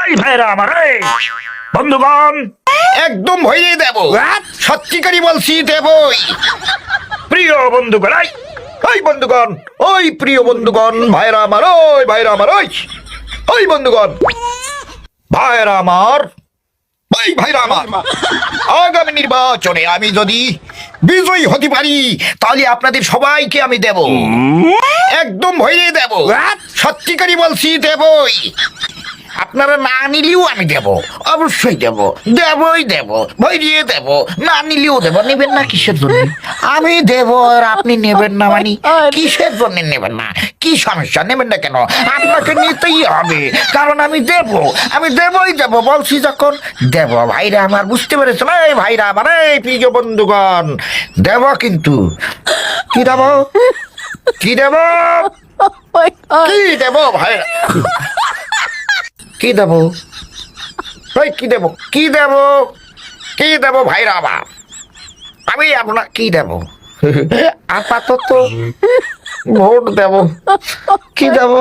এই ভাইরা আমার এই বন্ধুগণ, একদম ভয়ে দেব, সত্যিকারই বলছি দেবই। প্রিয় বন্ধুগণ, ওই বন্ধুগণ, ওই প্রিয় বন্ধুগণ, ভাইরা আমার, ওই ভাইরা আমার, ওই বন্ধুগণ, ভাইরা আমার, ওই ভাইরা আমার, আগামী নির্বাচনে আমি যদি বিজয়ী হতে পারি তাহলে আপনাদের সবাইকে আমি দেব, একদম ভয়ে দেব, সত্যিকারই বলছি দেবই। আপনারা না নিলেও আমি দেব, অবশ্যই দেব, দেবই দেব, ভরিয়ে দেব, না নিলেও দেব। নেবেন না কিসের জন্য? আমি দেব আর আপনি নেবেন না মানে কিসের জন্য নেবেন না? কি সমস্যা? নেবেন না কেন? আপনাকে নিতেই হবে, কারণ আমি দেব, আমি দেবই দেব, বলছি যখন দেব। ভাইরা আমার, বুঝতে পেরেছেন? এই ভাইরা আমার, এই প্রিয় বন্ধুগণ, দেব কিন্তু। কি দেব? কি দেব? কি দেব ভাইরা? কি দেব? কি দেব? কি দেব? কি দেব ভাইরা আমার? আমি আপনার কি দেব? আপাতত ভোট দেব। কি দেব?